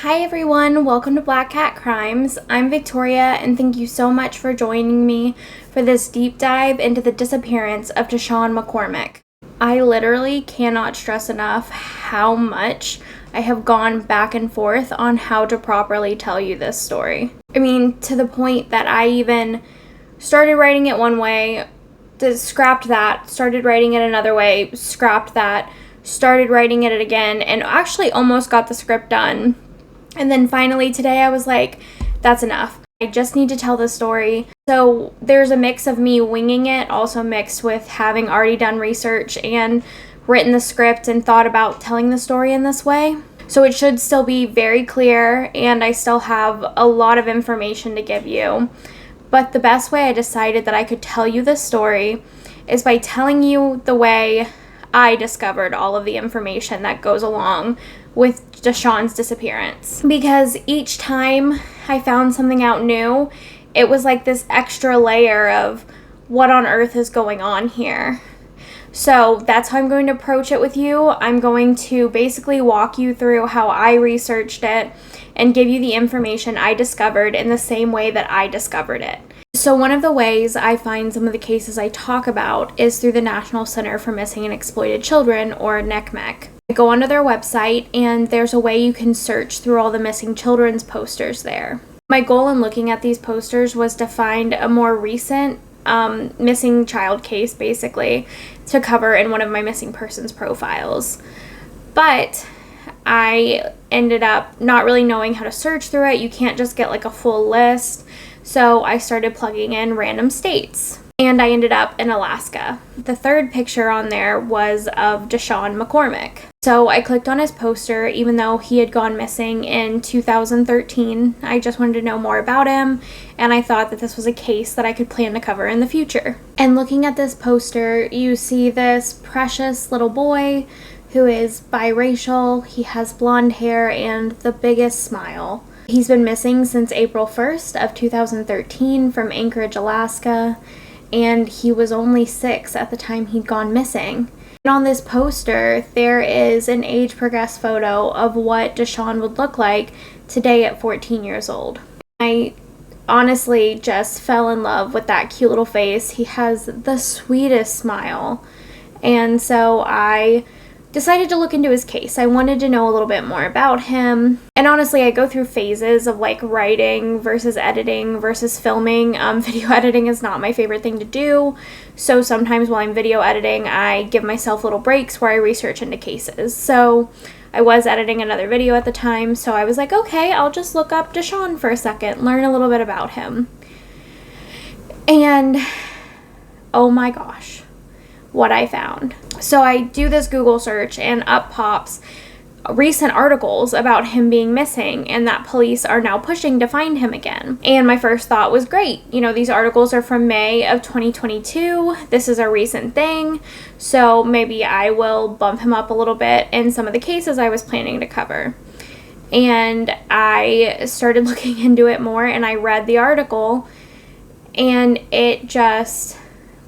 Hi everyone, welcome to Black Cat Crimes. I'm Victoria and thank you so much for joining me for this deep dive into the disappearance of Dashawn McCormick. I literally cannot stress enough how much I have gone back and forth on how to properly tell you this story. I mean, to the point that I even started writing it one way, scrapped that, started writing it another way, scrapped that, started writing it again, and actually almost got the script done. And then finally today I was like, that's enough. I just need to tell this story. So there's a mix of me winging it, also mixed with having already done research and written the script and thought about telling the story in this way. So it should still be very clear and I still have a lot of information to give you. But the best way I decided that I could tell you this story is by telling you the way I discovered all of the information that goes along with Dashawn's disappearance. Because each time I found something out new, it was like this extra layer of what on earth is going on here. So that's how I'm going to approach it with you. I'm going to basically walk you through how I researched it and give you the information I discovered in the same way that I discovered it. So one of the ways I find some of the cases I talk about is through the National Center for Missing and Exploited Children, or NCMEC. I go onto their website and there's a way you can search through all the missing children's posters there. My goal in looking at these posters was to find a more recent missing child case, basically, to cover in one of my missing persons profiles. But I ended up not really knowing how to search through it. You can't just get like a full list. So I started plugging in random states, and I ended up in Alaska. The third picture on there was of Dashawn McCormick. So I clicked on his poster, even though he had gone missing in 2013. I just wanted to know more about him, and I thought that this was a case that I could plan to cover in the future. And looking at this poster, you see this precious little boy who is biracial. He has blonde hair and the biggest smile. He's been missing since April 1st of 2013 from Anchorage, Alaska, and he was only 6 at the time he'd gone missing. And on this poster, there is an age-progressed photo of what Dashawn would look like today at 14 years old. I honestly just fell in love with that cute little face. He has the sweetest smile, and so I decided to look into his case. I wanted to know a little bit more about him. And honestly, I go through phases of like writing versus editing versus filming. Video editing is not my favorite thing to do. So sometimes while I'm video editing, I give myself little breaks where I research into cases. So I was editing another video at the time. So I was like, okay, I'll just look up Dashawn for a second, learn a little bit about him. And oh my gosh, what I found. So I do this Google search and up pops recent articles about him being missing and that police are now pushing to find him again. And my first thought was, great, you know, these articles are from May of 2022. This is a recent thing, so maybe I will bump him up a little bit in some of the cases I was planning to cover. And I started looking into it more and I read the article and it just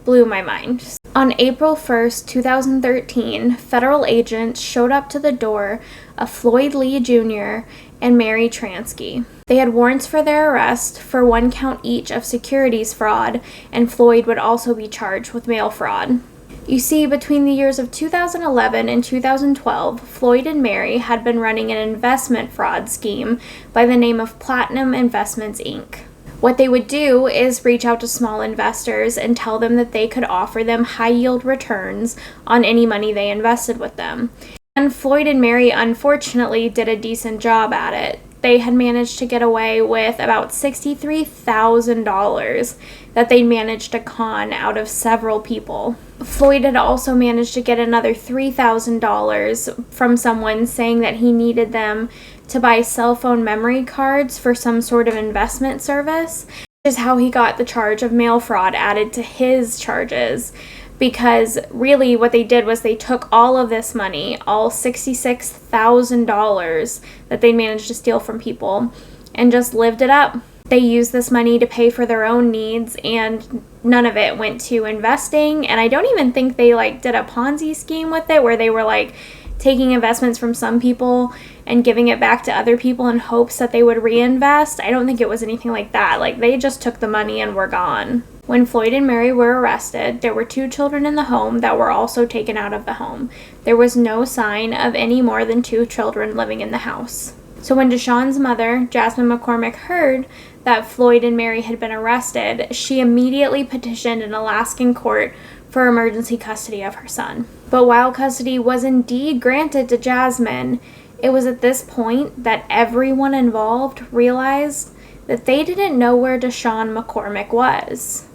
blew my mind. On April 1st, 2013, federal agents showed up to the door of Floyd Lee Jr. and Mary Transky. They had warrants for their arrest for 1 count each of securities fraud, and Floyd would also be charged with mail fraud. You see, between the years of 2011 and 2012, Floyd and Mary had been running an investment fraud scheme by the name of Platinum Investments, Inc. What they would do is reach out to small investors and tell them that they could offer them high-yield returns on any money they invested with them. And Floyd and Mary unfortunately did a decent job at it. They had managed to get away with about $63,000 that they managed to con out of several people. Floyd had also managed to get another $3,000 from someone saying that he needed them to buy cell phone memory cards for some sort of investment service, which is how he got the charge of mail fraud added to his charges. Because really what they did was they took all of this money, all $66,000 that they managed to steal from people, and just lived it up. They used this money to pay for their own needs, and none of it went to investing. And I don't even think they did a Ponzi scheme with it where they were taking investments from some people and giving it back to other people in hopes that they would reinvest. I don't think it was anything like that. Like, they just took the money and were gone. When Floyd and Mary were arrested, there were 2 children in the home that were also taken out of the home. There was no sign of any more than 2 children living in the house. So when Dashawn's mother, Jasmine McCormick, heard that Floyd and Mary had been arrested, she immediately petitioned an Alaskan court for emergency custody of her son. But while custody was indeed granted to Jasmine, it was at this point that everyone involved realized that they didn't know where Dashawn McCormick was.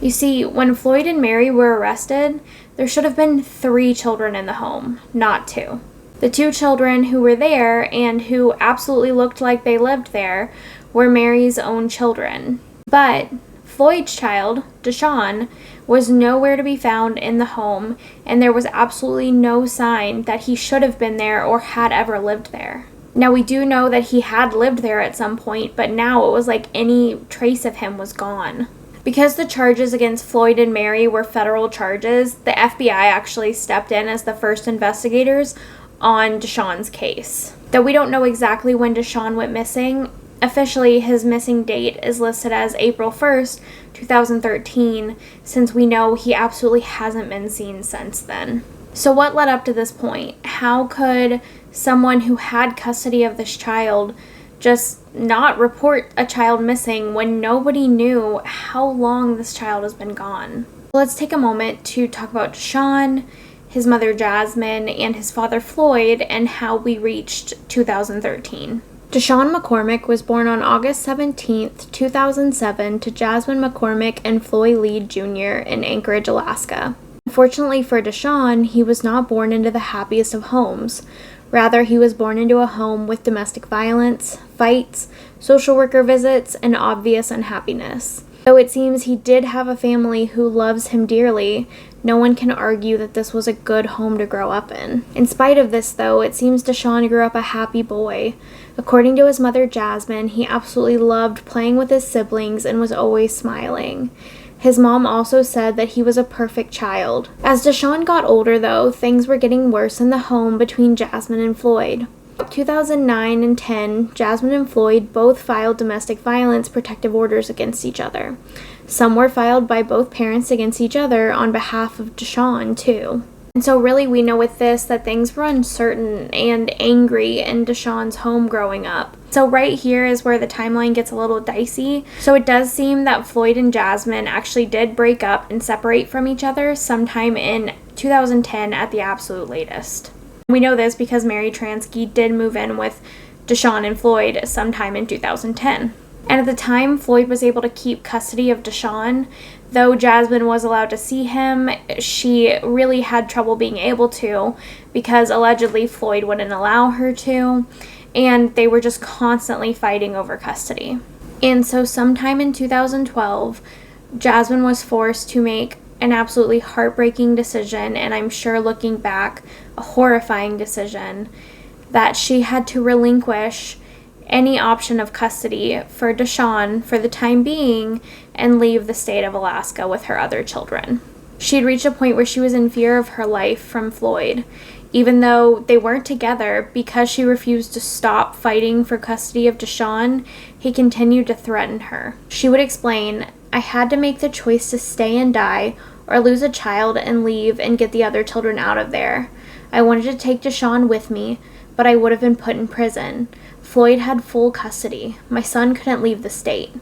You see, when Floyd and Mary were arrested, there should have been 3 children in the home, not 2. The 2 children who were there and who absolutely looked like they lived there were Mary's own children. But Floyd's child, Dashawn, was nowhere to be found in the home, and there was absolutely no sign that he should have been there or had ever lived there. Now, we do know that he had lived there at some point, but now it was like any trace of him was gone. Because the charges against Floyd and Mary were federal charges, the FBI actually stepped in as the first investigators on Dashawn's case. Though we don't know exactly when Dashawn went missing, officially his missing date is listed as April 1st, 2013, since we know he absolutely hasn't been seen since then. So what led up to this point? How could someone who had custody of this child just not report a child missing when nobody knew how long this child has been gone? Let's take a moment to talk about Dashawn, his mother Jasmine, and his father Floyd, and how we reached 2013. Dashawn McCormick was born on August 17, 2007 to Jasmine McCormick and Floyd Lee Jr. in Anchorage, Alaska. Unfortunately for Dashawn, he was not born into the happiest of homes. Rather, he was born into a home with domestic violence, fights, social worker visits, and obvious unhappiness. Though it seems he did have a family who loves him dearly, no one can argue that this was a good home to grow up in. In spite of this, though, it seems Dashawn grew up a happy boy. According to his mother Jasmine, he absolutely loved playing with his siblings and was always smiling. His mom also said that he was a perfect child. As Dashawn got older, though, things were getting worse in the home between Jasmine and Floyd. In 2009 and 10, Jasmine and Floyd both filed domestic violence protective orders against each other. Some were filed by both parents against each other on behalf of Dashawn, too. And so really we know with this that things were uncertain and angry in Dashawn's home growing up. So right here is where the timeline gets a little dicey. So it does seem that Floyd and Jasmine actually did break up and separate from each other sometime in 2010 at the absolute latest. We know this because Mary Transky did move in with Dashawn and Floyd sometime in 2010. And at the time, Floyd was able to keep custody of Dashawn. Though Jasmine was allowed to see him, she really had trouble being able to because allegedly Floyd wouldn't allow her to, and they were just constantly fighting over custody. And so sometime in 2012, Jasmine was forced to make an absolutely heartbreaking decision, and I'm sure looking back, a horrifying decision, that she had to relinquish any option of custody for Dashawn for the time being and leave the state of Alaska with her other children. She'd reached a point where she was in fear of her life from Floyd, even though they weren't together. Because she refused to stop fighting for custody of Dashawn, he continued to threaten her. She would explain, "I had to make the choice to stay and die or lose a child and leave and get the other children out of there. I wanted to take Dashawn with me, but I would have been put in prison. Floyd had full custody. My son couldn't leave the state."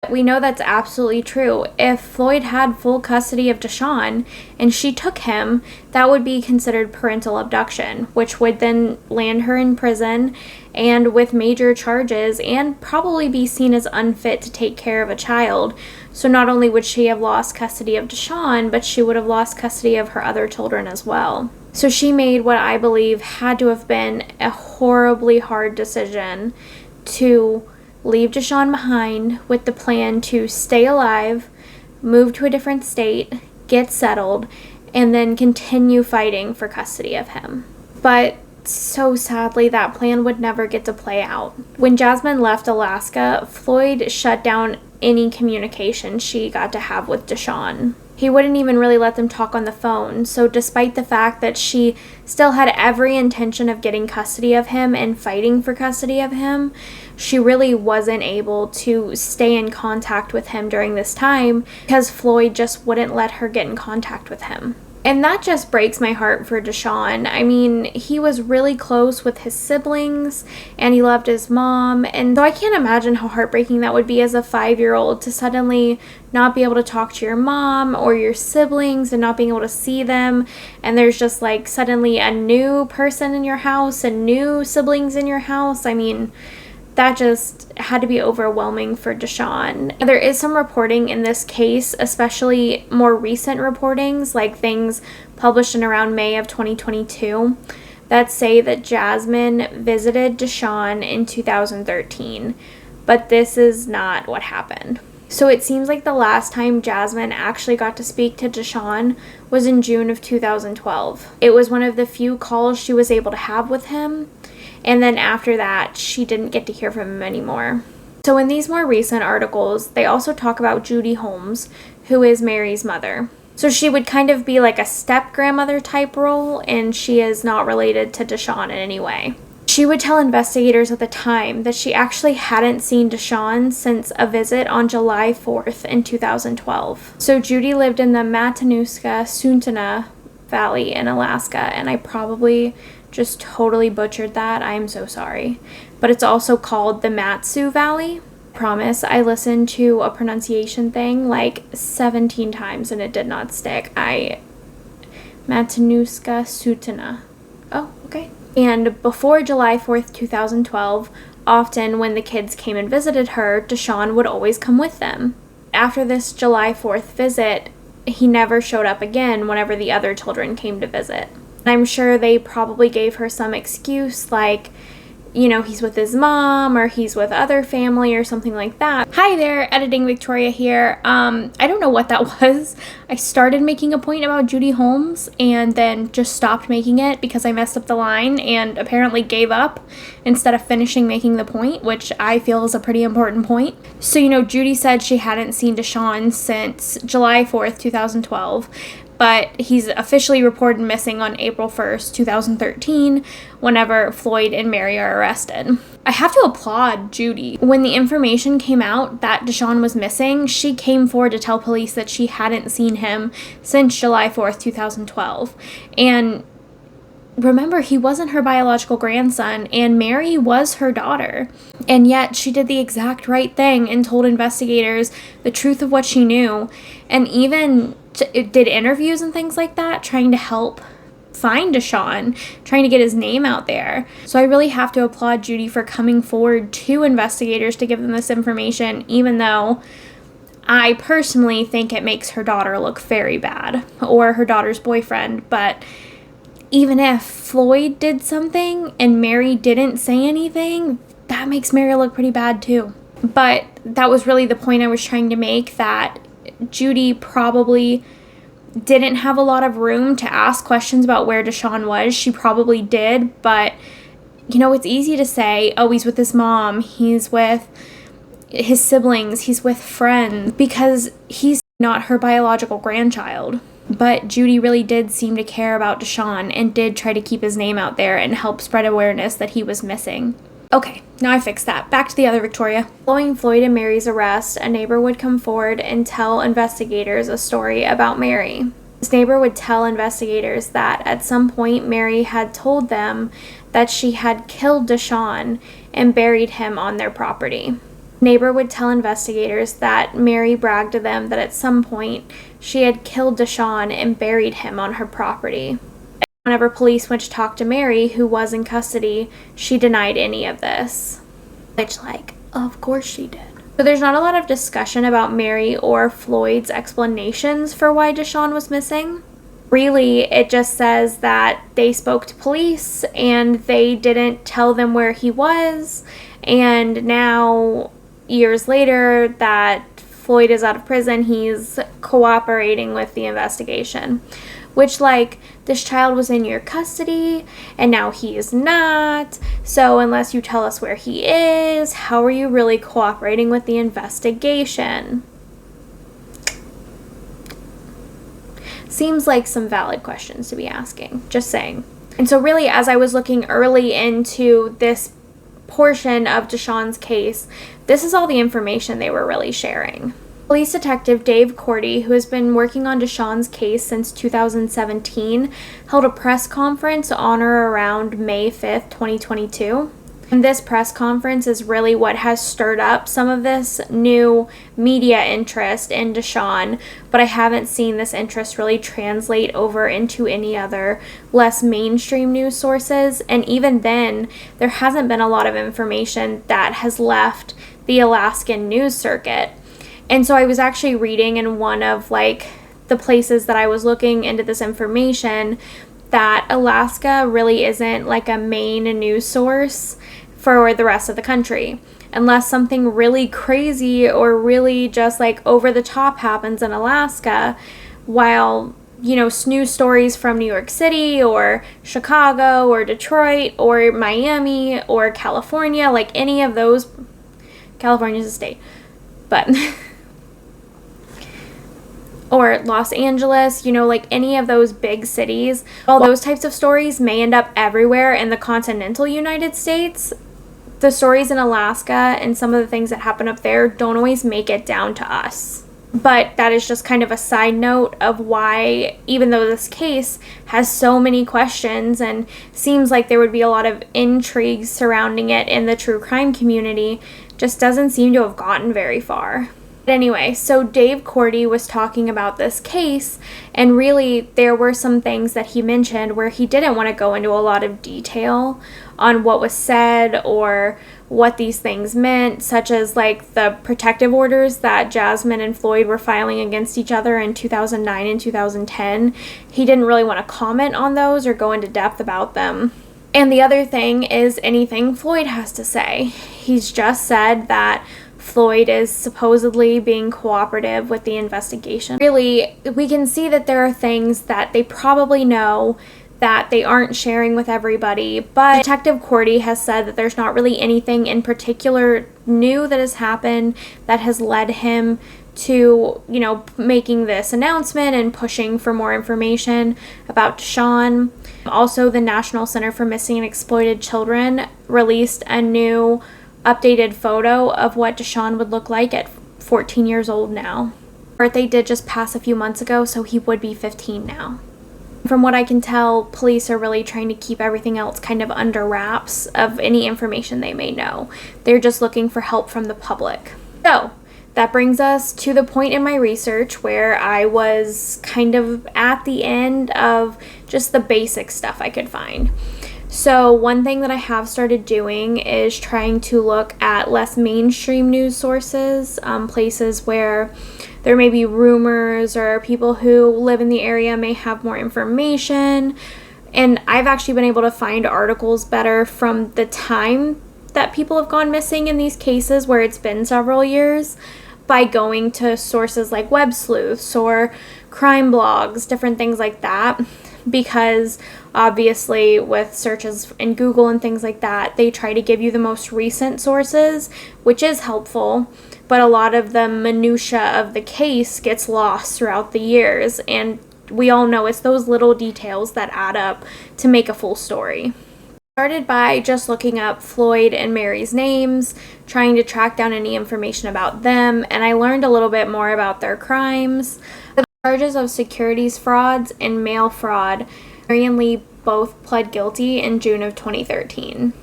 We know that's absolutely true. If Floyd had full custody of Dashawn and she took him, that would be considered parental abduction, which would then land her in prison and with major charges and probably be seen as unfit to take care of a child. So not only would she have lost custody of Dashawn, but she would have lost custody of her other children as well. So she made what I believe had to have been a horribly hard decision to leave Dashawn behind with the plan to stay alive, move to a different state, get settled, and then continue fighting for custody of him. But so sadly, that plan would never get to play out. When Jasmine left Alaska, Floyd shut down any communication she got to have with Dashawn. He wouldn't even really let them talk on the phone. So despite the fact that she still had every intention of getting custody of him and fighting for custody of him, she really wasn't able to stay in contact with him during this time because Floyd just wouldn't let her get in contact with him. And that just breaks my heart for Dashawn. I mean, he was really close with his siblings and he loved his mom. And so I can't imagine how heartbreaking that would be as a 5-year-old to suddenly not be able to talk to your mom or your siblings and not being able to see them. And there's just like suddenly a new person in your house and new siblings in your house. I mean, that just had to be overwhelming for Dashawn. There is some reporting in this case, especially more recent reportings, like things published in around May of 2022, that say that Jasmine visited Dashawn in 2013. But this is not what happened. So it seems like the last time Jasmine actually got to speak to Dashawn was in June of 2012. It was one of the few calls she was able to have with him. And then after that, she didn't get to hear from him anymore. So in these more recent articles, they also talk about Judy Holmes, who is Mary's mother. So she would kind of be like a step-grandmother type role, and she is not related to Dashawn in any way. She would tell investigators at the time that she actually hadn't seen Dashawn since a visit on July 4th in 2012. So Judy lived in the Matanuska-Suntana Valley in Alaska, and I probably just totally butchered that. I am so sorry. But it's also called the Matsu Valley. Promise, I listened to a pronunciation thing like 17 times and it did not stick. Matanuska-Suntana. Oh, okay. And before July 4th, 2012, often when the kids came and visited her, Dashawn would always come with them. After this July 4th visit, he never showed up again whenever the other children came to visit. I'm sure they probably gave her some excuse like, you know, he's with his mom or he's with other family or something like that. Hi there, Editing Victoria here. I don't know what that was. I started making a point about Judy Holmes and then just stopped making it because I messed up the line and apparently gave up instead of finishing making the point, which I feel is a pretty important point. So, you know, Judy said she hadn't seen Dashawn since July 4th, 2012. But he's officially reported missing on April 1st, 2013, whenever Floyd and Mary are arrested. I have to applaud Judy. When the information came out that Dashawn was missing, she came forward to tell police that she hadn't seen him since July 4th, 2012. And remember, he wasn't her biological grandson, and Mary was her daughter. And yet, she did the exact right thing and told investigators the truth of what she knew, and even did interviews and things like that, trying to help find Dashawn, trying to get his name out there. So I really have to applaud Judy for coming forward to investigators to give them this information, even though I personally think it makes her daughter look very bad, or her daughter's boyfriend. But even if Floyd did something and Mary didn't say anything, that makes Mary look pretty bad too. But that was really the point I was trying to make, that Judy probably didn't have a lot of room to ask questions about where Dashawn was. She probably did, but, you know, it's easy to say, oh, he's with his mom, he's with his siblings, he's with friends, because he's not her biological grandchild. But Judy really did seem to care about Dashawn and did try to keep his name out there and help spread awareness that he was missing. Okay, now I fixed that. Back to the other Victoria. Following Floyd and Mary's arrest, a neighbor would come forward and tell investigators a story about Mary. This neighbor would tell investigators that at some point Mary had told them that she had killed Dashawn and buried him on their property. Neighbor would tell investigators that Mary bragged to them that at some point she had killed Dashawn and buried him on her property. Whenever police went to talk to Mary, who was in custody, she denied any of this. Which, like, of course she did. So there's not a lot of discussion about Mary or Floyd's explanations for why Dashawn was missing. Really, it just says that they spoke to police and they didn't tell them where he was. And now, years later, that Floyd is out of prison, he's cooperating with the investigation. Which, like, this child was in your custody, and now he is not. So unless you tell us where he is, how are you really cooperating with the investigation? seems like some valid questions to be asking. Just saying. And so really, as I was looking early into this portion of Dashawn's case, this is all the information they were really sharing. Police Detective Dave Cordie, who has been working on Dashawn's case since 2017, held a press conference on or around May 5th, 2022. And this press conference is really what has stirred up some of this new media interest in Dashawn, but I haven't seen this interest really translate over into any other less mainstream news sources. And even then, there hasn't been a lot of information that has left the Alaskan news circuit. And so I was actually reading in one of the places that I was looking into this information that Alaska really isn't a main news source for the rest of the country, unless something really crazy or really just over the top happens in Alaska, while news stories from New York City or Chicago or Detroit or Miami or California, any of those, California's a state, but or Los Angeles, any of those big cities, all those types of stories may end up everywhere in the continental United States. The stories in Alaska and some of the things that happen up there don't always make it down to us. But that is just kind of a side note of why, even though this case has so many questions and seems like there would be a lot of intrigue surrounding it in the true crime community, just doesn't seem to have gotten very far. But anyway, so Dave Cordie was talking about this case, and really there were some things that he mentioned where he didn't want to go into a lot of detail on what was said or what these things meant, such as the protective orders that Jasmine and Floyd were filing against each other in 2009 and 2010. He didn't really want to comment on those or go into depth about them. And the other thing is anything Floyd has to say. He's just said that Floyd is supposedly being cooperative with the investigation. Really, we can see that there are things that they probably know that they aren't sharing with everybody, but Detective Cordie has said that there's not really anything in particular new that has happened that has led him to, making this announcement and pushing for more information about Dashawn. Also, the National Center for Missing and Exploited Children released a new updated photo of what Dashawn would look like at 14 years old now. His birthday did just pass a few months ago, so he would be 15 now. From what I can tell, police are really trying to keep everything else kind of under wraps of any information they may know. They're just looking for help from the public. So, that brings us to the point in my research where I was kind of at the end of just the basic stuff I could find. So one thing that I have started doing is trying to look at less mainstream news sources, places where there may be rumors or people who live in the area may have more information. And I've actually been able to find articles better from the time that people have gone missing in these cases where it's been several years by going to sources like web sleuths or crime blogs, different things like that. Because obviously with searches in Google and things like that, they try to give you the most recent sources, which is helpful, but a lot of the minutia of the case gets lost throughout the years, and we all know it's those little details that add up to make a full story. Started by just looking up Floyd and Mary's names, trying to track down any information about them, and I learned a little bit more about their crimes. Charges of securities frauds and mail fraud. Mary and Lee both pled guilty in June of 2013.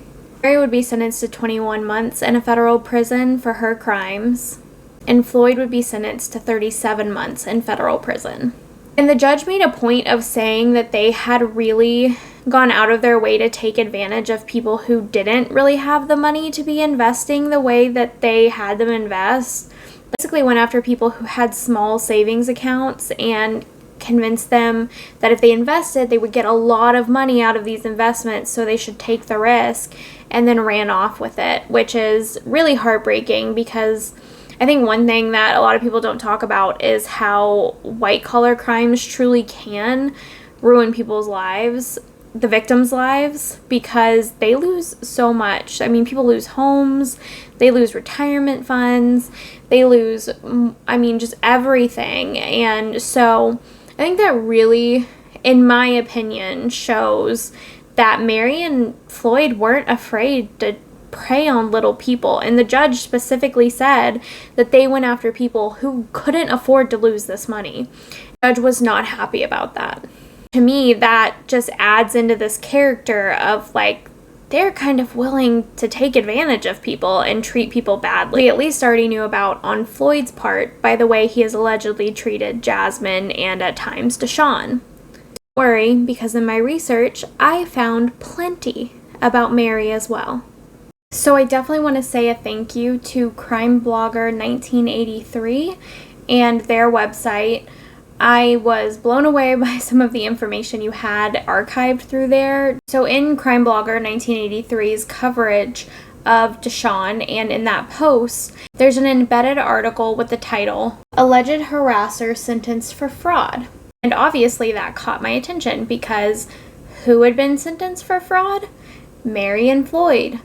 Mary would be sentenced to 21 months in a federal prison for her crimes, and Floyd would be sentenced to 37 months in federal prison. And the judge made a point of saying that they had really gone out of their way to take advantage of people who didn't really have the money to be investing the way that they had them invest. Basically went after people who had small savings accounts and convinced them that if they invested, they would get a lot of money out of these investments, so they should take the risk, and then ran off with it, which is really heartbreaking because I think one thing that a lot of people don't talk about is how white-collar crimes truly can ruin people's lives, the victims' lives, because they lose so much. I mean, people lose homes, they lose retirement funds, they lose, just everything. And so I I think that really, in my opinion, shows that Mary and Floyd weren't afraid to prey on little people. And the judge specifically said that they went after people who couldn't afford to lose this money. The judge was not happy about that. To me, that just adds into this character of like, they're kind of willing to take advantage of people and treat people badly. We at least already knew about on Floyd's part by the way he has allegedly treated Jasmine and at times Dashawn. Don't worry, because in my research, I found plenty about Mary as well. So I definitely want to say a thank you to Crime Blogger 1983 and their website. I was blown away by some of the information you had archived through there. So in Crime Blogger 1983's coverage of Dashawn, and in that post, there's an embedded article with the title, Alleged Harasser Sentenced for Fraud. And obviously that caught my attention because who had been sentenced for fraud? Mary and Floyd.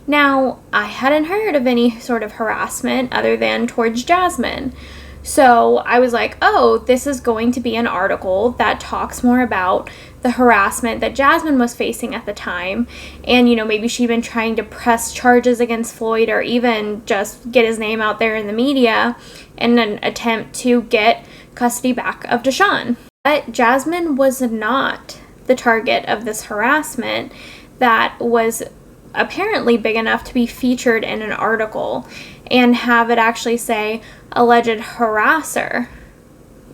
Now, I hadn't heard of any sort of harassment other than towards Jasmine. So I was like, oh, this is going to be an article that talks more about the harassment that Jasmine was facing at the time. And, you know, maybe she'd been trying to press charges against Floyd or even just get his name out there in the media in an attempt to get custody back of Dashawn. But Jasmine was not the target of this harassment that was apparently big enough to be featured in an article and have it actually say alleged harasser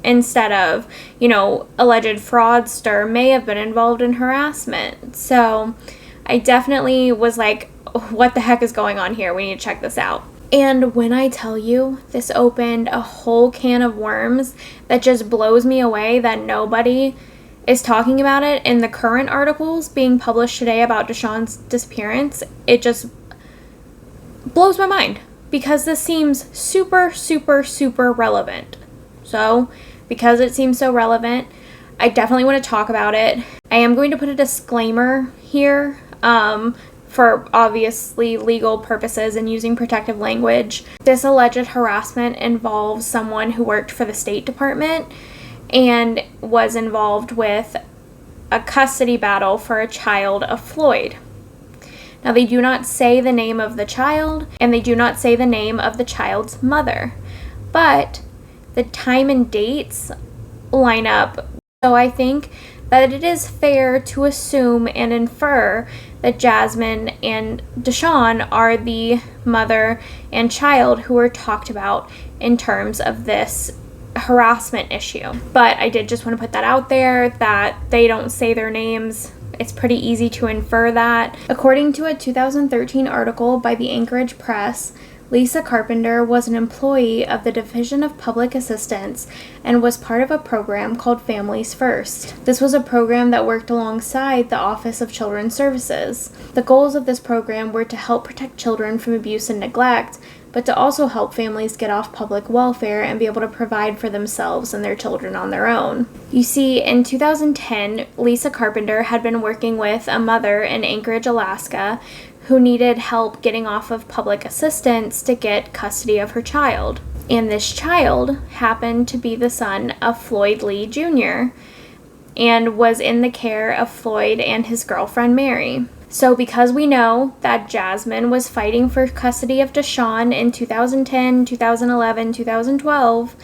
instead of, you know, alleged fraudster may have been involved in harassment. So I definitely was like, what the heck is going on here? We need to check this out. And when I tell you, this opened a whole can of worms that just blows me away that nobody is talking about it in the current articles being published today about Dashawn's disappearance. It just blows my mind because this seems super, super, super relevant. So, because it seems so relevant, I definitely want to talk about it. I am going to put a disclaimer here for obviously legal purposes and using protective language. This alleged harassment involves someone who worked for the State Department and was involved with a custody battle for a child of Floyd. Now, they do not say the name of the child, and they do not say the name of the child's mother, but the time and dates line up. So I think that it is fair to assume and infer that Jasmine and Dashawn are the mother and child who were talked about in terms of this harassment issue. But I did just want to put that out there that they don't say their names. It's pretty easy to infer that. According to a 2013 article by the Anchorage Press, Lisa Carpenter was an employee of the Division of Public Assistance and was part of a program called Families First. This was a program that worked alongside the Office of Children's Services. The goals of this program were to help protect children from abuse and neglect, but to also help families get off public welfare and be able to provide for themselves and their children on their own. You see, in 2010, Lisa Carpenter had been working with a mother in Anchorage, Alaska, who needed help getting off of public assistance to get custody of her child. And this child happened to be the son of Floyd Lee Jr. and was in the care of Floyd and his girlfriend Mary. So because we know that Jasmine was fighting for custody of Dashawn in 2010, 2011, 2012,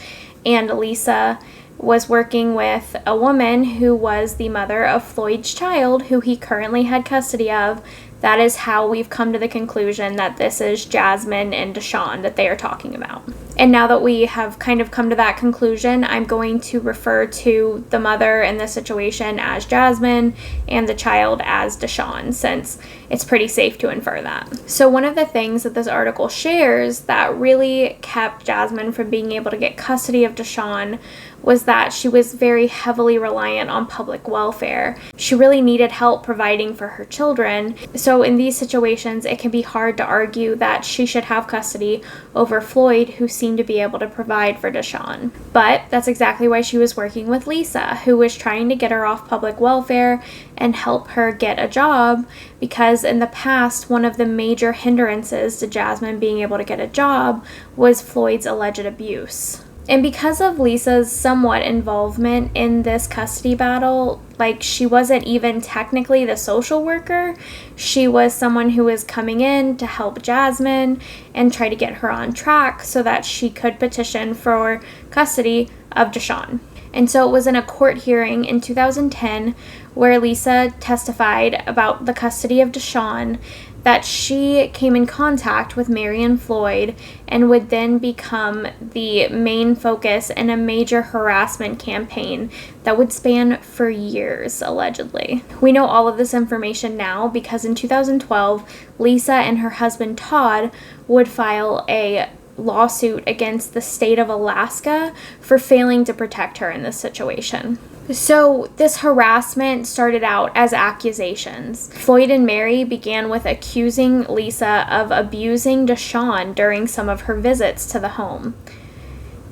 and Lisa was working with a woman who was the mother of Floyd's child, who he currently had custody of, that is how we've come to the conclusion that this is Jasmine and Dashawn that they are talking about. And now that we have kind of come to that conclusion, I'm going to refer to the mother in this situation as Jasmine and the child as Dashawn, since it's pretty safe to infer that. So one of the things that this article shares that really kept Jasmine from being able to get custody of Dashawn was that she was very heavily reliant on public welfare. She really needed help providing for her children. So in these situations, it can be hard to argue that she should have custody over Floyd, who seemed to be able to provide for Dashawn. But that's exactly why she was working with Lisa, who was trying to get her off public welfare and help her get a job, because in the past, one of the major hindrances to Jasmine being able to get a job was Floyd's alleged abuse. And because of Lisa's somewhat involvement in this custody battle, like, she wasn't even technically the social worker. She was someone who was coming in to help Jasmine and try to get her on track so that she could petition for custody of Dashawn. And so it was in a court hearing in 2010 where Lisa testified about the custody of Dashawn that she came in contact with Mary and Floyd and would then become the main focus in a major harassment campaign that would span for years, allegedly. We know all of this information now because in 2012, Lisa and her husband Todd would file a lawsuit against the state of Alaska for failing to protect her in this situation. So this harassment started out as accusations. Floyd and Mary began with accusing Lisa of abusing Dashawn during some of her visits to the home.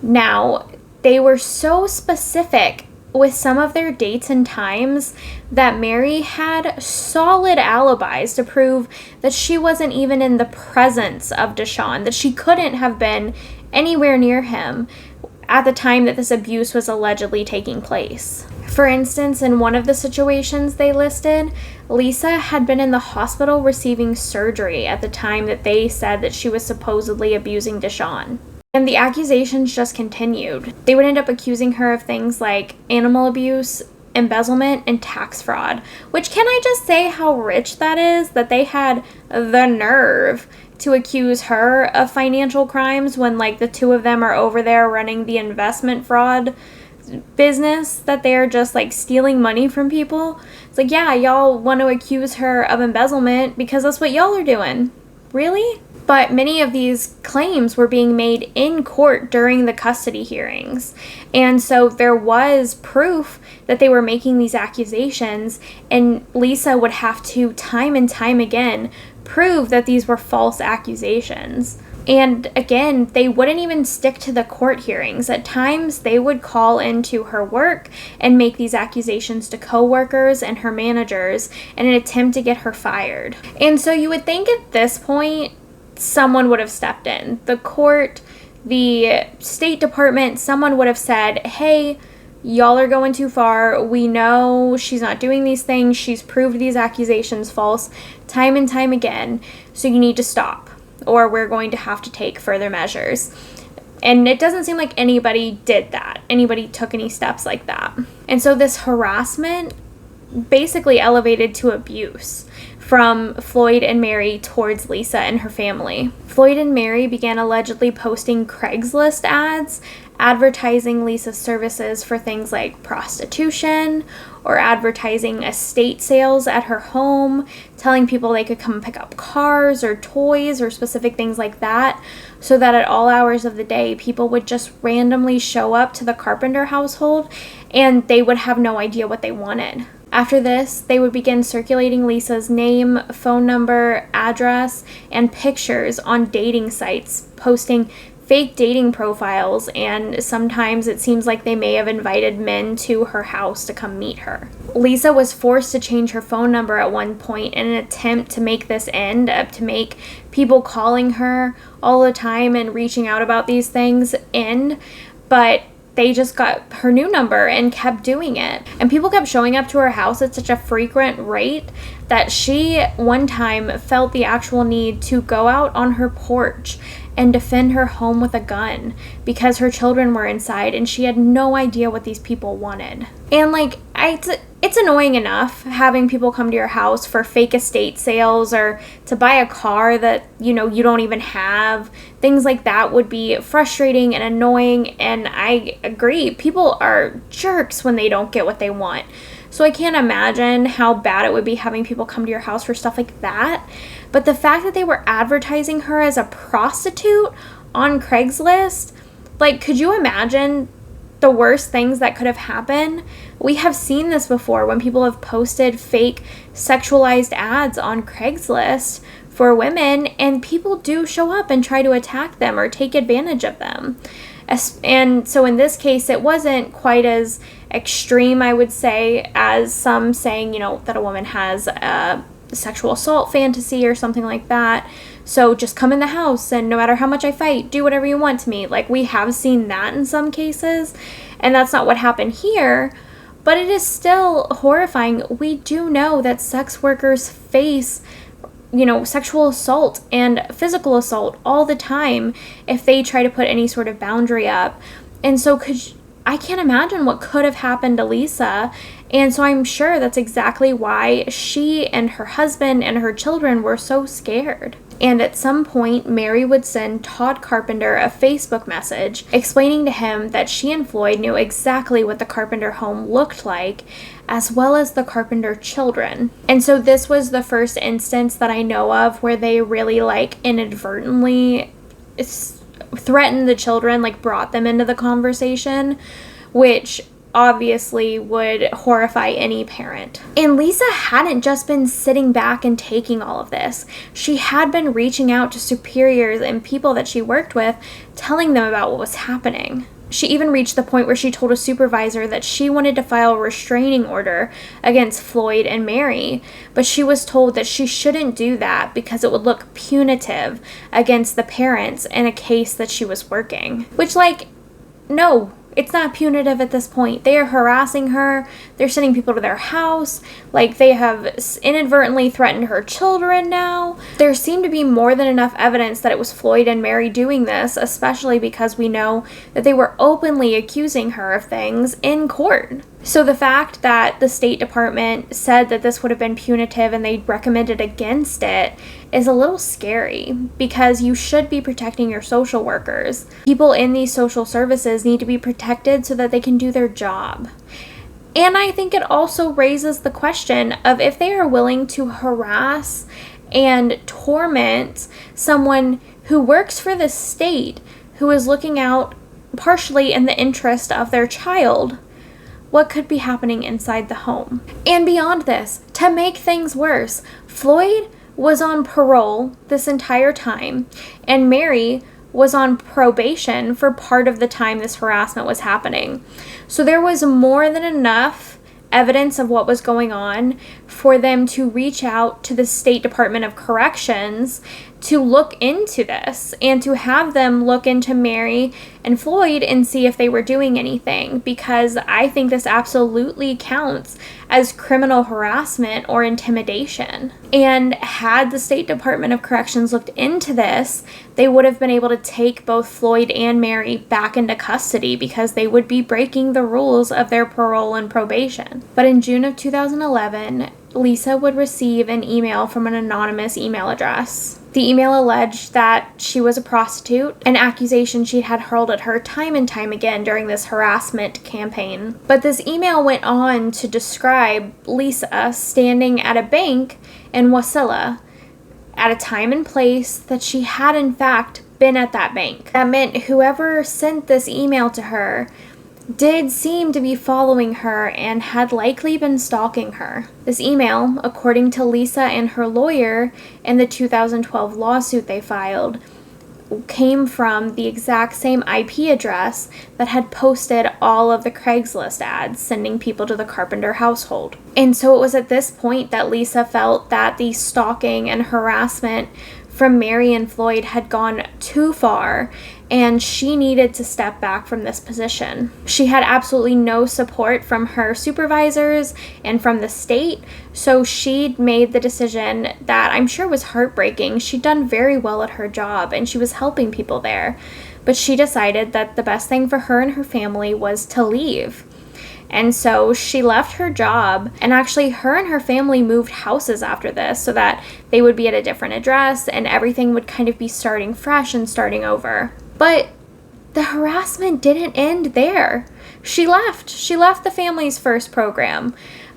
Now, they were so specific with some of their dates and times that Mary had solid alibis to prove that she wasn't even in the presence of Dashawn, that she couldn't have been anywhere near him at the time that this abuse was allegedly taking place. For instance, in one of the situations they listed, Lisa had been in the hospital receiving surgery at the time that they said that she was supposedly abusing Dashawn. And the accusations just continued. They would end up accusing her of things like animal abuse, embezzlement, and tax fraud. Which, can I just say how rich that is? That they had the nerve to accuse her of financial crimes when, like, the two of them are over there running the investment fraud business, that they're just, like, stealing money from people. It's like, yeah, y'all want to accuse her of embezzlement because that's what y'all are doing. Really? But many of these claims were being made in court during the custody hearings. And so there was proof that they were making these accusations, and Lisa would have to, time and time again, prove that these were false accusations. And again, they wouldn't even stick to the court hearings. At times, they would call into her work and make these accusations to coworkers and her managers in an attempt to get her fired. And so you would think at this point, someone would have stepped in. The court, the State Department, someone would have said, hey, y'all are going too far. We know she's not doing these things. She's proved these accusations false time and time again. So you need to stop, or we're going to have to take further measures. And it doesn't seem like anybody did that. Anybody took any steps like that. And so this harassment basically elevated to abuse from Floyd and Mary towards Lisa and her family. Floyd and Mary began allegedly posting Craigslist ads advertising Lisa's services for things like prostitution or advertising estate sales at her home, telling people they could come pick up cars or toys or specific things like that, so that at all hours of the day, people would just randomly show up to the Carpenter household and they would have no idea what they wanted. After this, they would begin circulating Lisa's name, phone number, address, and pictures on dating sites, posting fake dating profiles, and sometimes it seems like they may have invited men to her house to come meet her. Lisa was forced to change her phone number at one point in an attempt to make this end, to make people calling her all the time and reaching out about these things end, but they just got her new number and kept doing it. And people kept showing up to her house at such a frequent rate that she one time felt the actual need to go out on her porch and defend her home with a gun because her children were inside and she had no idea what these people wanted. And like, it's annoying enough having people come to your house for fake estate sales or to buy a car that, you know, you don't even have. Things like that would be frustrating and annoying, and I agree, people are jerks when they don't get what they want. So I can't imagine how bad it would be having people come to your house for stuff like that. But the fact that they were advertising her as a prostitute on Craigslist, like, could you imagine the worst things that could have happened? We have seen this before when people have posted fake sexualized ads on Craigslist for women, and people do show up and try to attack them or take advantage of them. And so in this case, it wasn't quite as extreme, I would say, as some saying, you know, that a woman has a sexual assault fantasy or something like that. So just come in the house, and no matter how much I fight, do whatever you want to me. Like, we have seen that in some cases, and that's not what happened here, but it is still horrifying. We do know that sex workers face, sexual assault and physical assault all the time if they try to put any sort of boundary up. And so I can't imagine what could have happened to Lisa. And so I'm sure that's exactly why she and her husband and her children were so scared. And at some point, Mary would send Todd Carpenter a Facebook message explaining to him that she and Floyd knew exactly what the Carpenter home looked like, as well as the Carpenter children. And so this was the first instance that I know of where they really inadvertently threatened the children, brought them into the conversation, which obviously would horrify any parent. And Lisa hadn't just been sitting back and taking all of this. She had been reaching out to superiors and people that she worked with, telling them about what was happening. She even reached the point where she told a supervisor that she wanted to file a restraining order against Floyd and Mary, but she was told that she shouldn't do that because it would look punitive against the parents in a case that she was working. Which, no. It's not punitive at this point. They are harassing her. They're sending people to their house. They have inadvertently threatened her children now. There seemed to be more than enough evidence that it was Floyd and Mary doing this, especially because we know that they were openly accusing her of things in court. So the fact that the State Department said that this would have been punitive and they recommended against it is a little scary, because you should be protecting your social workers. People in these social services need to be protected so that they can do their job. And I think it also raises the question of if they are willing to harass and torment someone who works for the state, who is looking out partially in the interest of their child, what could be happening inside the home? And beyond this, to make things worse, Floyd was on parole this entire time, and Mary was on probation for part of the time this harassment was happening. So there was more than enough evidence of what was going on for them to reach out to the State Department of Corrections to look into this and to have them look into Mary and Floyd and see if they were doing anything, because I think this absolutely counts as criminal harassment or intimidation. And had the State Department of Corrections looked into this, they would have been able to take both Floyd and Mary back into custody, because they would be breaking the rules of their parole and probation. But in June of 2011, Lisa would receive an email from an anonymous email address. The email alleged that she was a prostitute, an accusation she had hurled at her time and time again during this harassment campaign. But this email went on to describe Lisa standing at a bank in Wasilla at a time and place that she had in fact been at that bank. That meant whoever sent this email to her did seem to be following her and had likely been stalking her. This email, according to Lisa and her lawyer in the 2012 lawsuit they filed, came from the exact same IP address that had posted all of the Craigslist ads sending people to the Carpenter household. And so it was at this point that Lisa felt that the stalking and harassment from Mary and Floyd had gone too far, and she needed to step back from this position. She had absolutely no support from her supervisors and from the state, so she made the decision that I'm sure was heartbreaking. She'd done very well at her job, and she was helping people there, but she decided that the best thing for her and her family was to leave. And so she left her job, and actually her and her family moved houses after this so that they would be at a different address and everything would kind of be starting fresh and starting over. But the harassment didn't end there. She left the Families First program,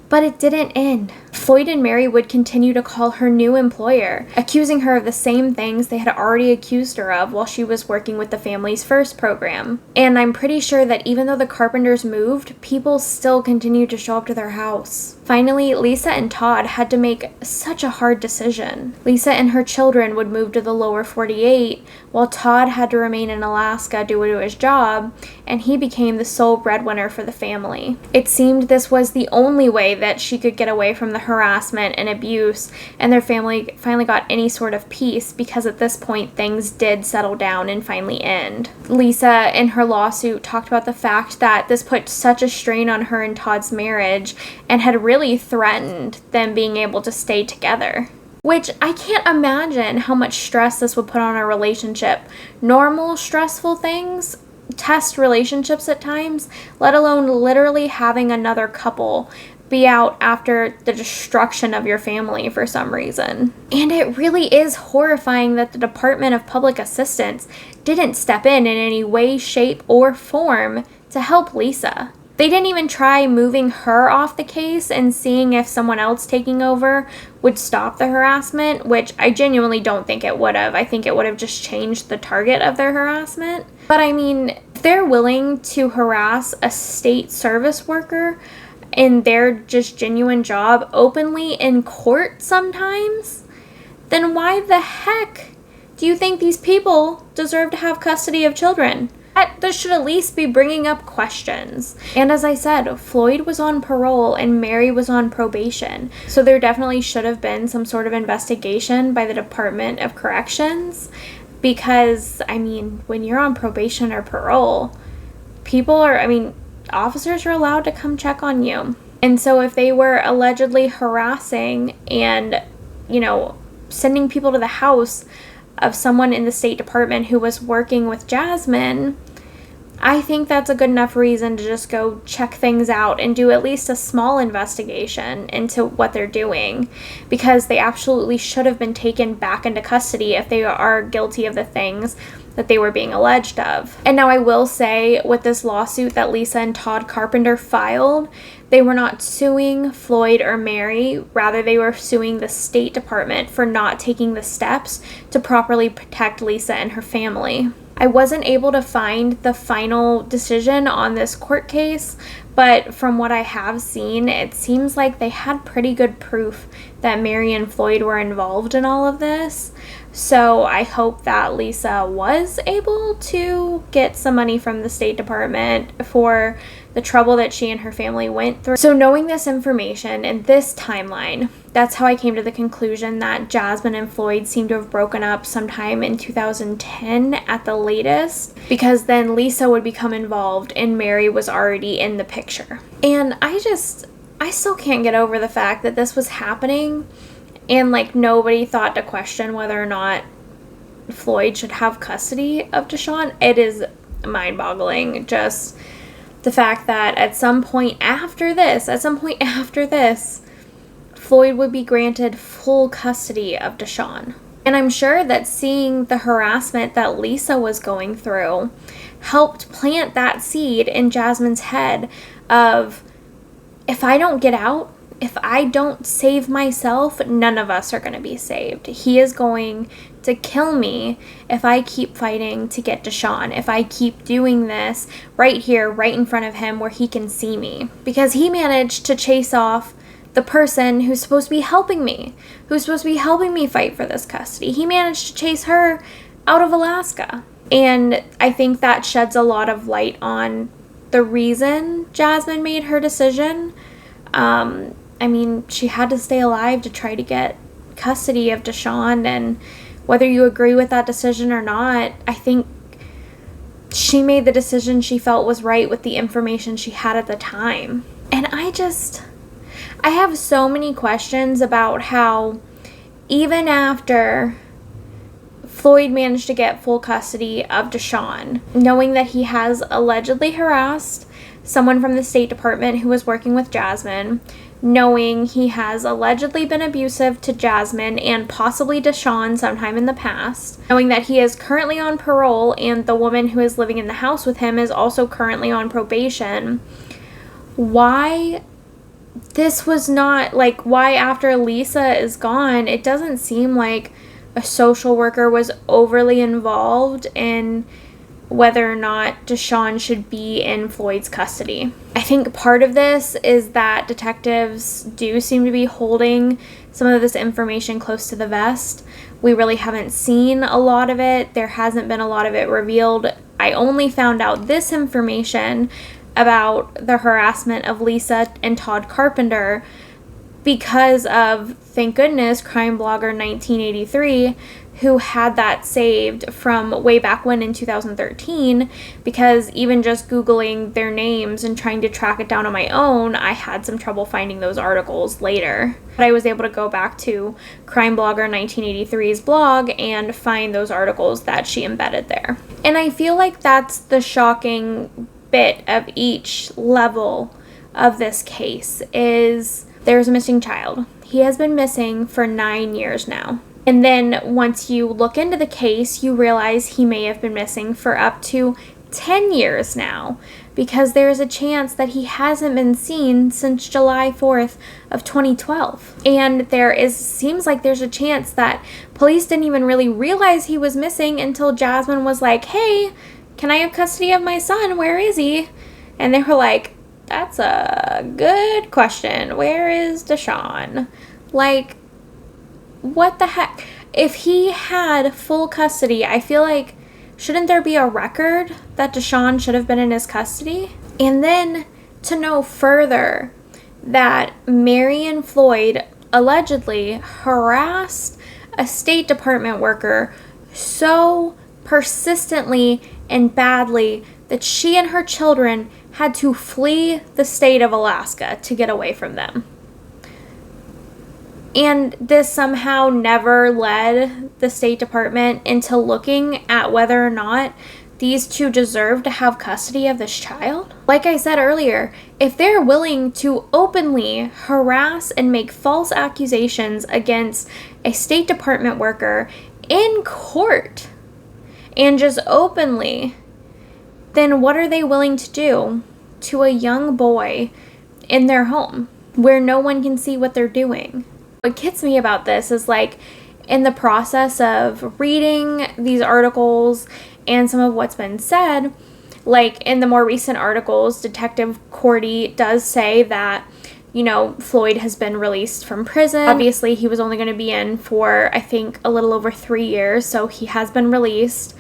but it didn't end. Floyd and Mary would continue to call her new employer, accusing her of the same things they had already accused her of while she was working with the Families First program. And I'm pretty sure that even though the Carpenters moved, people still continued to show up to their house. Finally, Lisa and Todd had to make such a hard decision. Lisa and her children would move to the lower 48, while Todd had to remain in Alaska due to his job, and he became the sole breadwinner for the family. It seemed this was the only way that she could get away from the harassment and abuse, and their family finally got any sort of peace, because at this point things did settle down and finally end. Lisa, in her lawsuit, talked about the fact that this put such a strain on her and Todd's marriage and had really threatened them being able to stay together. Which I can't imagine how much stress this would put on a relationship. Normal stressful things test relationships at times, let alone literally having another couple be out after the destruction of your family for some reason. And it really is horrifying that the Department of Public Assistance didn't step in any way, shape, or form to help Lisa. They didn't even try moving her off the case and seeing if someone else taking over would stop the harassment, which I genuinely don't think it would have. I think it would have just changed the target of their harassment. But I mean, if they're willing to harass a state service worker in their just genuine job openly in court sometimes, then why the heck do you think these people deserve to have custody of children? That should at least be bringing up questions. And as I said, Floyd was on parole and Mary was on probation. So there definitely should have been some sort of investigation by the Department of Corrections. Because, I mean, when you're on probation or parole, officers are allowed to come check on you. And so if they were allegedly harassing and, sending people to the house of someone in the State Department who was working with Jasmine, I think that's a good enough reason to just go check things out and do at least a small investigation into what they're doing, because they absolutely should have been taken back into custody if they are guilty of the things that they were being alleged of. And now I will say, with this lawsuit that Lisa and Todd Carpenter filed, they were not suing Floyd or Mary, rather they were suing the State Department for not taking the steps to properly protect Lisa and her family. I wasn't able to find the final decision on this court case, but from what I have seen, it seems like they had pretty good proof that Mary and Floyd were involved in all of this. So I hope that Lisa was able to get some money from the State Department for the trouble that she and her family went through. So knowing this information and this timeline, that's how I came to the conclusion that Jasmine and Floyd seem to have broken up sometime in 2010 at the latest, because then Lisa would become involved and Mary was already in the picture. And I still can't get over the fact that this was happening and nobody thought to question whether or not Floyd should have custody of Dashawn. It is mind-boggling, just the fact that at some point after this, Floyd would be granted full custody of Dashawn. And I'm sure that seeing the harassment that Lisa was going through helped plant that seed in Jasmine's head of, if I don't get out, if I don't save myself, none of us are going to be saved. He is going to kill me if I keep fighting to get Dashawn, if I keep doing this right here, right in front of him where he can see me. Because he managed to chase off the person who's supposed to be helping me, fight for this custody. He managed to chase her out of Alaska. And I think that sheds a lot of light on the reason Jasmine made her decision. She had to stay alive to try to get custody of Dashawn, and whether you agree with that decision or not, I think she made the decision she felt was right with the information she had at the time. And I have so many questions about how even after Floyd managed to get full custody of Dashawn, knowing that he has allegedly harassed someone from the State Department who was working with Jasmine, knowing he has allegedly been abusive to Jasmine and possibly Dashawn sometime in the past, knowing that he is currently on parole and the woman who is living in the house with him is also currently on probation, why after Lisa is gone, it doesn't seem like a social worker was overly involved in whether or not Dashawn should be in Floyd's custody. I think part of this is that detectives do seem to be holding some of this information close to the vest. We really haven't seen a lot of it. There hasn't been a lot of it revealed. I only found out this information about the harassment of Lisa and Todd Carpenter because of, thank goodness, Crime Blogger 1983, who had that saved from way back when in 2013, because even just Googling their names and trying to track it down on my own, I had some trouble finding those articles later. But I was able to go back to Crime Blogger 1983's blog and find those articles that she embedded there. And I feel like that's the shocking bit of each level of this case, is there's a missing child. He has been missing for 9 years now. And then once you look into the case, you realize he may have been missing for up to 10 years now, because there's a chance that he hasn't been seen since July 4th of 2012. And seems like there's a chance that police didn't even really realize he was missing until Jasmine was like, "Hey, can I have custody of my son? Where is he?" And they were like, "That's a good question. Where is Dashawn?" Like, what the heck? If he had full custody, I feel like, shouldn't there be a record that Dashawn should have been in his custody? And then to know further that Mary and Floyd allegedly harassed a State Department worker so persistently and badly that she and her children had to flee the state of Alaska to get away from them. And this somehow never led the State Department into looking at whether or not these two deserve to have custody of this child. Like I said earlier, if they're willing to openly harass and make false accusations against a State Department worker in court and just openly, then what are they willing to do to a young boy in their home where no one can see what they're doing? What gets me about this is, like, in the process of reading these articles and some of what's been said, like in the more recent articles, Detective Cordie does say that, Floyd has been released from prison. Obviously, he was only going to be in for, I think, a little over 3 years, so he has been released.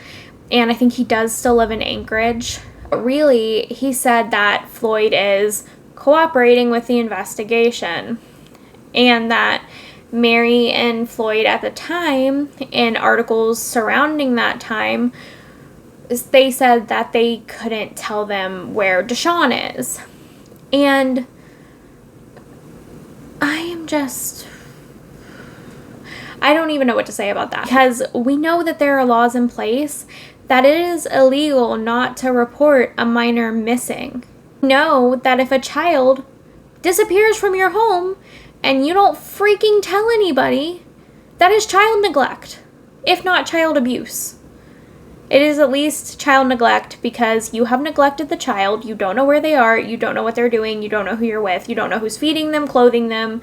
And I think he does still live in Anchorage. But really, he said that Floyd is cooperating with the investigation, and that Mary and Floyd at the time, in articles surrounding that time, they said that they couldn't tell them where Dashawn is. And I don't even know what to say about that, because we know that there are laws in place that it is illegal not to report a minor missing. We know that if a child disappears from your home and you don't freaking tell anybody, that is child neglect, if not child abuse. It is at least child neglect, because you have neglected the child, you don't know where they are, you don't know what they're doing, you don't know who you're with, you don't know who's feeding them, clothing them,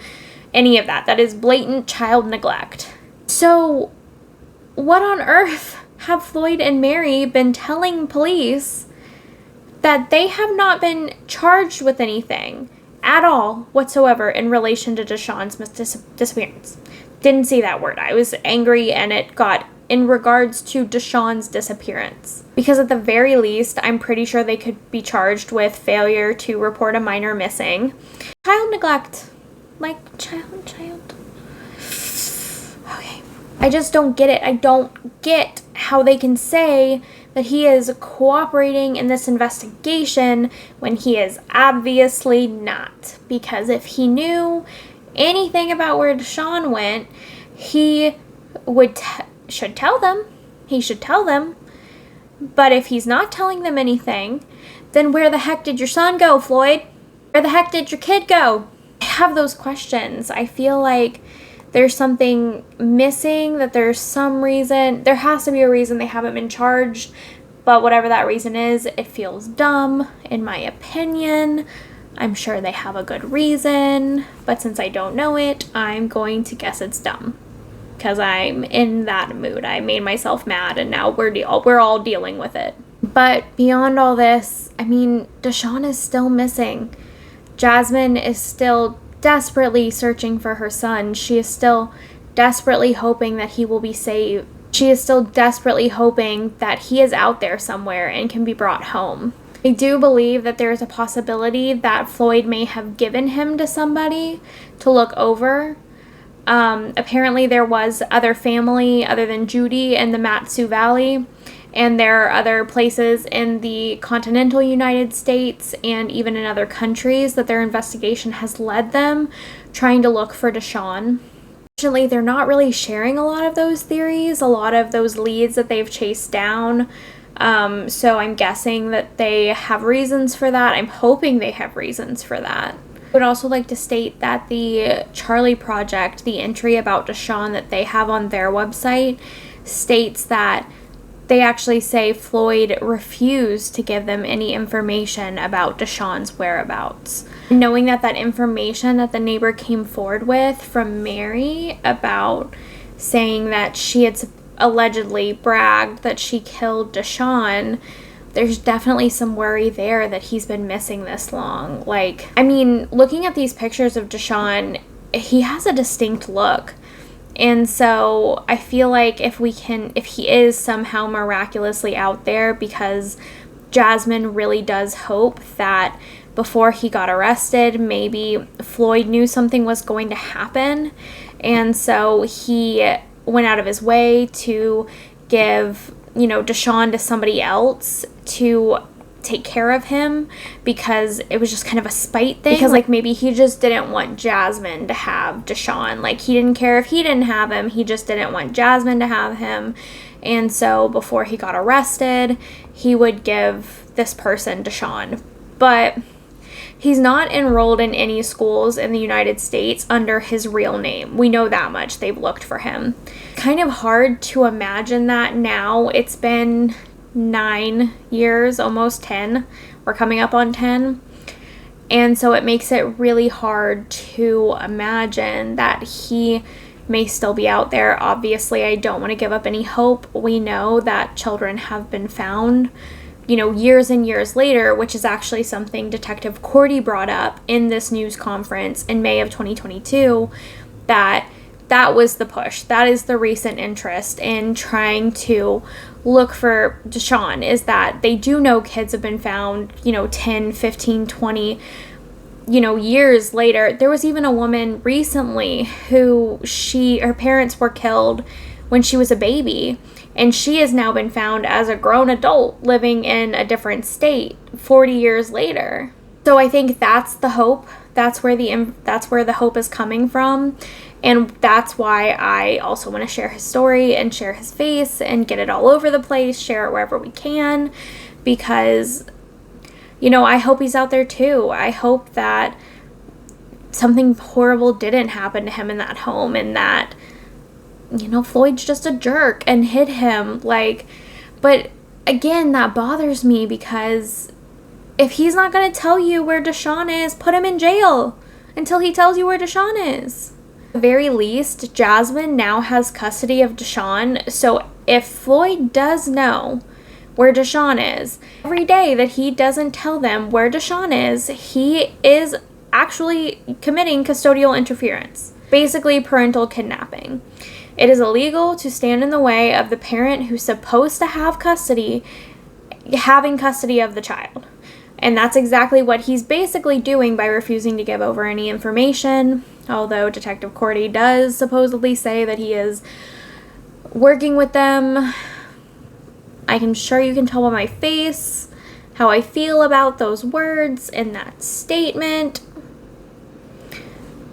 any of that. That is blatant child neglect. So, what on earth have Floyd and Mary been telling police that they have not been charged with anything at all whatsoever in relation to Dashawn's disappearance? Didn't see that word. I was angry, and it got in regards to Dashawn's disappearance. Because at the very least, I'm pretty sure they could be charged with failure to report a minor missing. Child neglect. Like, child. Okay. I just don't get it. I don't get how they can say that he is cooperating in this investigation when he is obviously not. Because if he knew anything about where Dashawn went, he should tell them. He should tell them. But if he's not telling them anything, then where the heck did your son go, Floyd? Where the heck did your kid go? I have those questions. I feel like there's something missing, that there's some reason. There has to be a reason they haven't been charged, but whatever that reason is, it feels dumb, in my opinion. I'm sure they have a good reason, but since I don't know it, I'm going to guess it's dumb, because I'm in that mood. I made myself mad, and now we're all dealing with it. But beyond all this, I mean, Dashawn is still missing. Jasmine is still desperately searching for her son. She is still desperately hoping that he will be saved. She is still desperately hoping that he is out there somewhere and can be brought home. I do believe that there's a possibility that Floyd may have given him to somebody to look over. Apparently there was other family other than Judy in the Mat-Su Valley, and there are other places in the continental United States and even in other countries that their investigation has led them trying to look for Dashawn. Unfortunately, they're not really sharing a lot of those theories, a lot of those leads that they've chased down. So I'm guessing that they have reasons for that. I'm hoping they have reasons for that. I would also like to state that the Charlie Project, the entry about Dashawn that they have on their website, states that they actually say Floyd refused to give them any information about Dashawn's whereabouts. Knowing that that information that the neighbor came forward with from Mary about saying that she had allegedly bragged that she killed Dashawn, there's definitely some worry there that he's been missing this long. Like, I mean, looking at these pictures of Dashawn, he has a distinct look. And so I feel like if he is somehow miraculously out there, because Jasmine really does hope that before he got arrested, maybe Floyd knew something was going to happen. And so he went out of his way to give, Dashawn to somebody else to take care of him, because it was just kind of a spite thing. Because, maybe he just didn't want Jasmine to have Dashawn. He didn't care if he didn't have him. He just didn't want Jasmine to have him. And so before he got arrested, he would give this person Dashawn. But he's not enrolled in any schools in the United States under his real name. We know that much. They've looked for him. Kind of hard to imagine that now. It's been 9 years, almost 10. We're coming up on 10. And so it makes it really hard to imagine that he may still be out there. Obviously, I don't want to give up any hope. We know that children have been found, years and years later, which is actually something Detective Cordie brought up in this news conference in May of 2022, that was the push. That is the recent interest in trying to look for Dashawn, is that they do know kids have been found, 10, 15, 20, years later. There was even a woman recently who her parents were killed when she was a baby, and she has now been found as a grown adult living in a different state 40 years later. So I think that's the hope. That's where the hope is coming from. And that's why I also want to share his story and share his face and get it all over the place, share it wherever we can, because, I hope he's out there too. I hope that something horrible didn't happen to him in that home, and that, Floyd's just a jerk and hit him. But again, that bothers me, because if he's not going to tell you where Dashawn is, put him in jail until he tells you where Dashawn is. At the very least, Jasmine now has custody of Dashawn, so if Floyd does know where Dashawn is, every day that he doesn't tell them where Dashawn is, he is actually committing custodial interference, basically parental kidnapping. It is illegal to stand in the way of the parent who's supposed to have custody, having custody of the child. And that's exactly what he's basically doing by refusing to give over any information, although Detective Cordie does supposedly say that he is working with them. I'm sure you can tell by my face how I feel about those words in that statement.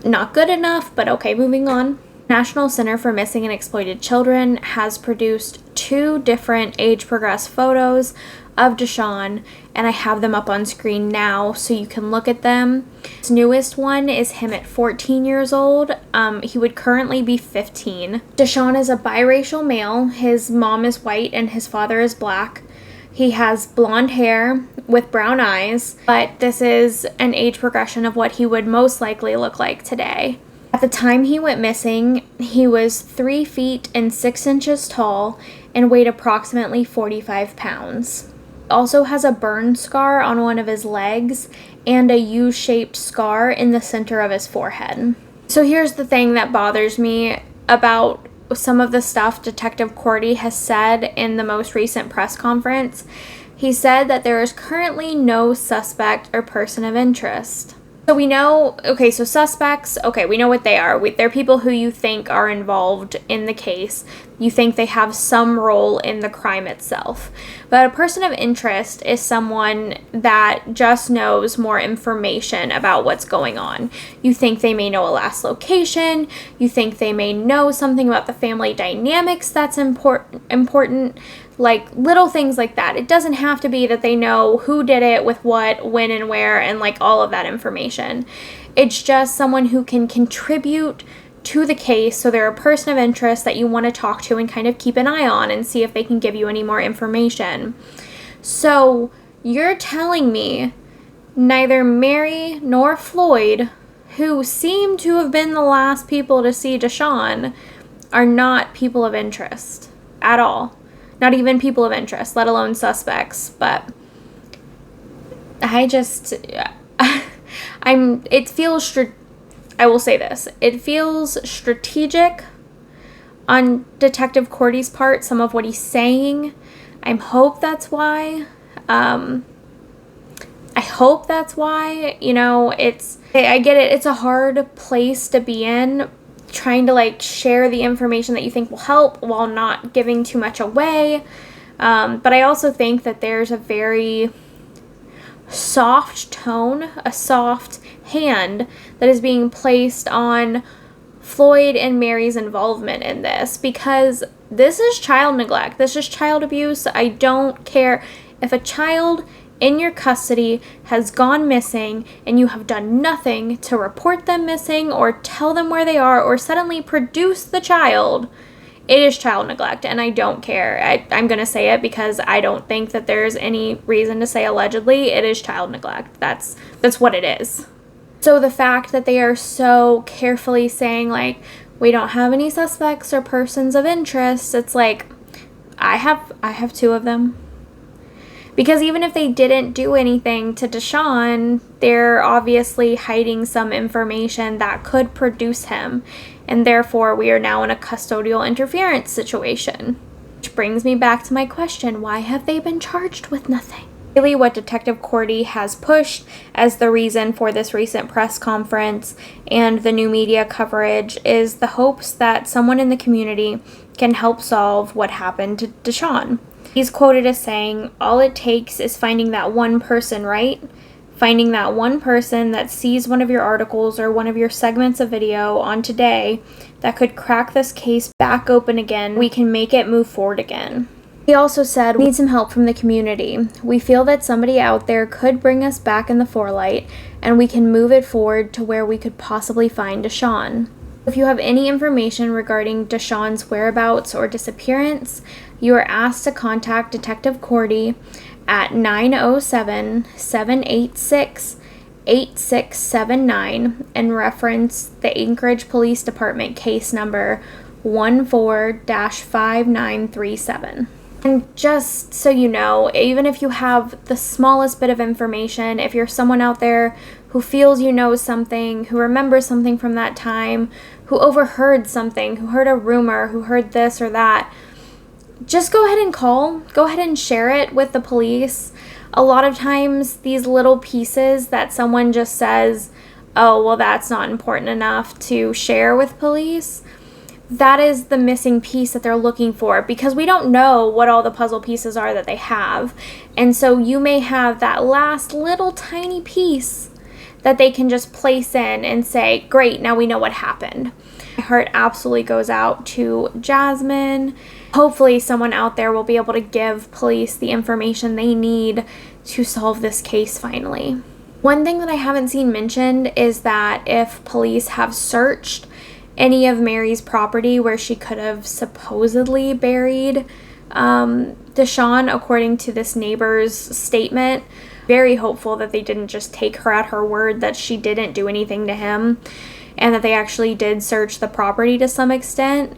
Not good enough, but okay, moving on. National Center for Missing and Exploited Children has produced 2 different age-progressed photos of Dashawn, and I have them up on screen now so you can look at them. This newest one is him at 14 years old. He would currently be 15. Dashawn is a biracial male. His mom is white and his father is black. He has blonde hair with brown eyes, but this is an age progression of what he would most likely look like today. At the time he went missing, he was 3 feet and 6 inches tall and weighed approximately 45 pounds. Also has a burn scar on one of his legs and a U-shaped scar in the center of his forehead. So here's the thing that bothers me about some of the stuff Detective Cordie has said in the most recent press conference. He said that there is currently no suspect or person of interest. So we know, okay, so suspects, okay, we know what they are. They're people who you think are involved in the case. You think they have some role in the crime itself. But a person of interest is someone that just knows more information about what's going on. You think they may know a last location. You think they may know something about the family dynamics that's important. Like little things like that. It doesn't have to be that they know who did it with what, when, and where, and like all of that information. It's just someone who can contribute to the case. So they're a person of interest that you want to talk to and kind of keep an eye on and see if they can give you any more information. So you're telling me neither Mary nor Floyd, who seem to have been the last people to see Dashawn, are not people of interest at all. Not even people of interest, let alone suspects. But I just, I will say this. It feels strategic on Detective Cordie's part, some of what he's saying. I hope that's why. I hope that's why. You know, I get it. It's a hard place to be in, trying to like share the information that you think will help while not giving too much away. But I also think that there's a very soft tone, a soft hand that is being placed on Floyd and Mary's involvement in this, because this is child neglect. This is child abuse. I don't care if a child in your custody has gone missing and you have done nothing to report them missing or tell them where they are or suddenly produce the child. It is child neglect, and I don't care. I'm going to say it because I don't think that there's any reason to say allegedly. It is child neglect. That's what it is. So the fact that they are so carefully saying, like, we don't have any suspects or persons of interest, it's like, I have two of them. Because even if they didn't do anything to Dashawn, they're obviously hiding some information that could produce him. And therefore, we are now in a custodial interference situation. Which brings me back to my question, why have they been charged with nothing? Really, what Detective Cordie has pushed as the reason for this recent press conference and the new media coverage is the hopes that someone in the community can help solve what happened to Dashawn. He's quoted as saying, all it takes is finding that one person, right? Finding that one person that sees one of your articles or one of your segments of video on Today that could crack this case back open again. We can make it move forward again. He also said, we need some help from the community. We feel that somebody out there could bring us back in the forelight and we can move it forward to where we could possibly find Dashawn. If you have any information regarding Dashawn's whereabouts or disappearance, you are asked to contact Detective Cordie at 907-786-8679 and reference the Anchorage Police Department case number 14-5937. And just so you know, even if you have the smallest bit of information, if you're someone out there who feels you know something, who remembers something from that time, who overheard something, who heard a rumor, who heard this or that, just go ahead and call. Go ahead and share it with the police. A lot of times, these little pieces that someone just says, oh, well, that's not important enough to share with police, that is the missing piece that they're looking for, because we don't know what all the puzzle pieces are that they have. And so you may have that last little tiny piece that they can just place in and say, great, now we know what happened. My heart absolutely goes out to Jasmine. Hopefully someone out there will be able to give police the information they need to solve this case finally. One thing that I haven't seen mentioned is that if police have searched any of Mary's property where she could have supposedly buried Dashawn, according to this neighbor's statement, very hopeful that they didn't just take her at her word that she didn't do anything to him, and that they actually did search the property to some extent.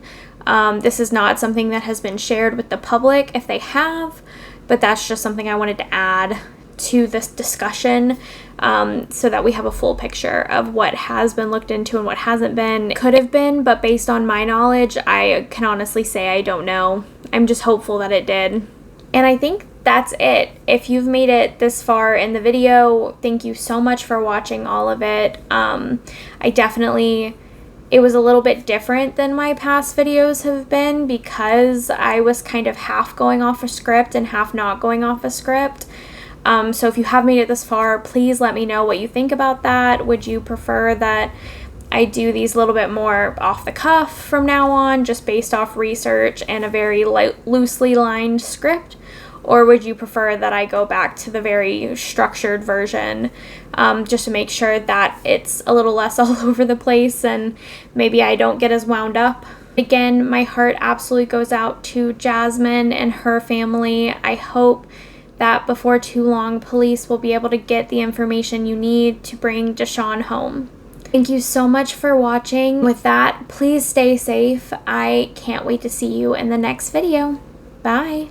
This is not something that has been shared with the public if they have, but that's just something I wanted to add to this discussion so that we have a full picture of what has been looked into and what hasn't been. Could have been, but based on my knowledge, I can honestly say I don't know. I'm just hopeful that it did. And I think that's it. If you've made it this far in the video, thank you so much for watching all of it. It was a little bit different than my past videos have been because I was kind of half going off a script and half not going off a script. So if you have made it this far, please let me know what you think about that. Would you prefer that I do these a little bit more off the cuff from now on, just based off research and a very loosely lined script? Or would you prefer that I go back to the very structured version, just to make sure that it's a little less all over the place and maybe I don't get as wound up? Again, my heart absolutely goes out to Jasmine and her family. I hope that before too long, police will be able to get the information you need to bring Dashawn home. Thank you so much for watching. With that, please stay safe. I can't wait to see you in the next video. Bye.